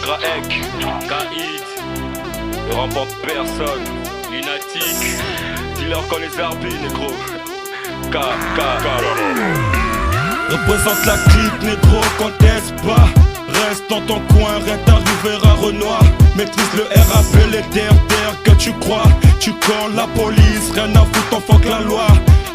Kraek, Kaïd, ne remporte personne, lunatique, dealer comme les arbitres, négro. Représente la clique, négro, conteste pas. Reste dans ton coin, rien t'arrivera Renoir. Maîtrise le RAP, les terres que tu crois. Tu colles la police, rien à foutre, enfant que la loi.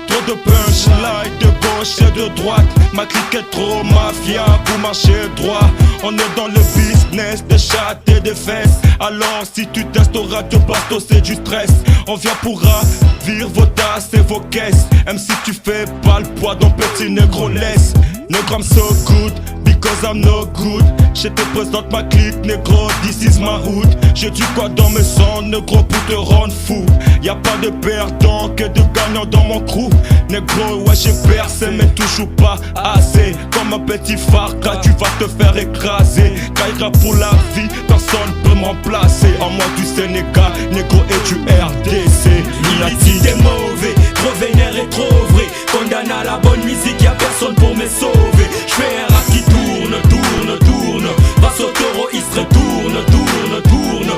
Trop de punchline, de gauche et de droite. Ma clique est trop mafia pour marcher droit. On est dans le business des chattes et des fesses. Alors si tu testes au radio bateau c'est du stress. On vient pour ravir vos tasses et vos caisses. Même si tu fais pas le poids d'un petit négro laisse. Négro I'm so good because I'm no good. Je te présente ma clique négro, this is my hood. J'ai du quoi dans mes sangs négro pour te rendre fou. Y'a pas de perdant que de gagnant dans mon crew. Négro ouais j'ai percé mais toujours pas assez. Comme un petit farca tu vas te faire écraser. Caïra pour la vie, personne peut me remplacer. En moi du Sénégal, négro et du RDC. Illicite est mauvais, trop vénère et trop vrai. Condamné à la bonne musique, y'a personne pour me sauver. J'fais un rap qui tourne, tourne, tourne. Face au taureau, il se retourne, tourne, tourne.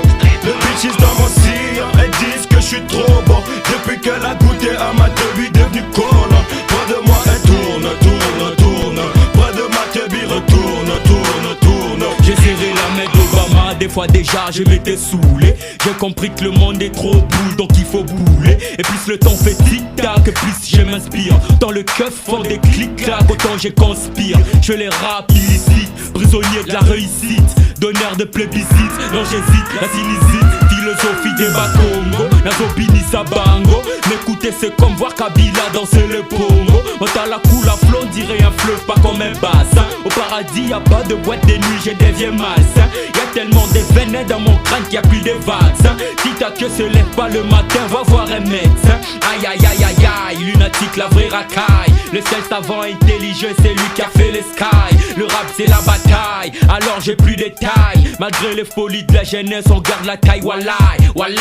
Le bitches dans mon cire, elles disent que je suis trop bon. Depuis qu'elle a goûté à ma début devenu collant. Près de moi elle tourne, tourne, tourne. Près de ma tébie retourne, tourne, tourne. J'ai serré la main d'Obama, des fois déjà je m'étais saoulé. J'ai compris que le monde est trop boule, donc il faut bouler. Et plus le temps fait tic-tac, plus je m'inspire. Dans le keuf font des clics-clacs, autant je conspire. Je les rap illicite, prisonnier de la réussite. Donneur de plébiscite, non j'hésite, la sinusite. Philosophie des Bakongo, Nazobini Sabango. M'écouter c'est comme voir Kabila danser le pongo. Monte à la coule à flot, on dirait un fleuve, pas comme un bassin. Au paradis y'a pas de boîte de nuit, j'ai des vieux malsains. Y'a tellement de venin dans mon crâne qu'il y a plus de vaccins. Si ta queue se lève pas le matin, va voir un médecin. Aïe aïe aïe aïe aïe, lunatique la vraie racaille. Le seul savant intelligent c'est lui qui a fait les sky. Le rap c'est la bataille, alors j'ai plus de taille. Malgré les folies de la jeunesse on garde la taille, wallahi, wallahi.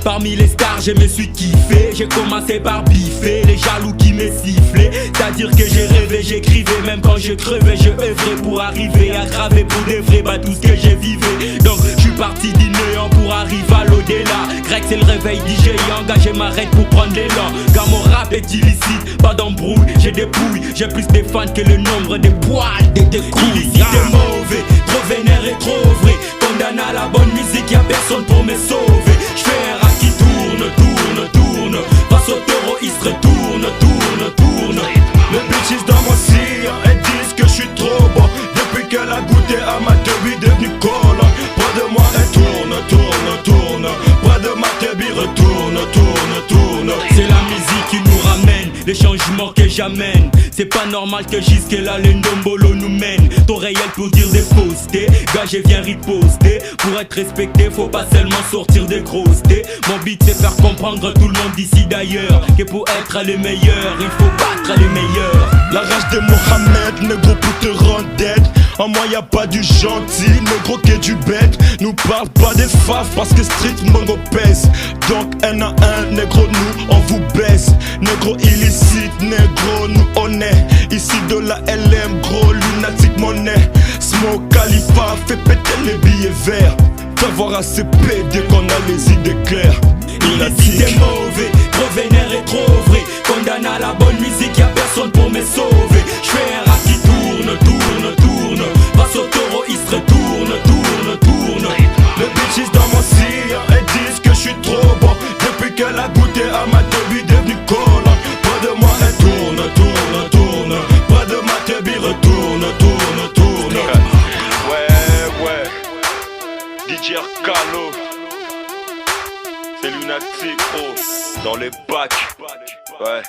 Parmi les stars je me suis kiffé. J'ai commencé par biffer les jaloux qui me sifflaient. C'est-à-dire que j'ai rêvé, j'écrivais. Même quand je crevais, je œuvrais pour arriver à graver pour des vrais, bah tout ce que j'ai vivé. Donc je suis parti du néant pour arriver à l'au-delà. Grec c'est le réveil DJ engagé m'arrête pour prendre l'élan. Car mon rap est illicite, pas d'embrouille. J'ai des pouilles, j'ai plus de fans que le nombre de poils des couilles. Illicite est mauvais, trop vénère et trop vrai. Condamné à la bonne musique, y'a personne pour me sauver. J'fais un rap qui tourne, tourne, tourne. Face au taureau, il se retourne, tourne, tourne. Le bitches dans mon cire, elles disent que je suis trop bon. Depuis qu'elle a goûté à ma débit devenu collant. Près de moi elle tourne, tourne, tourne. Près de ma tébie retourne, tourne, tourne. C'est la musique qui nous ramène, les changements que j'amène. C'est pas normal que jusque là le ndombolo nous mène. Ton réel pour dire des faussetés, gars je viens riposter. Pour être respecté faut pas seulement sortir des grosses dés. Mon but c'est faire comprendre tout le monde d'ici d'ailleurs que pour être les meilleurs il faut battre les meilleurs. La rage de Mohamed, négro pour te rendre dead. En moi y'a pas du gentil, négro qui est du bête. Nous parle pas des faves parce que street mongo pèse. Donc un à un, négro nous on vous baisse. Négro illicite, négro nous on est. Ici de la LM, gros lunatique monnaie. Smoke Khalifa fait péter les billets verts. Fais voir à ces PD qu'on a les idées claires. Illicite est mauvais, trop vénère et trop vrai. Condamné à la bonne musique, y'a personne pour me sauver. J'fais un rap qui tourne, tourne, tourne. Face au taureau, il se retourne, tourne, tourne. Le bitches dans mon cire, elles disent que je suis trop bon. Depuis qu'elle a goûté à ma débit devenu collant. Près de moi elle tourne, tourne, tourne. Près de ma tébie retourne, tourne, tourne. Ouais, DJ Calo, c'est lunatique, oh, dans les bacs, ouais.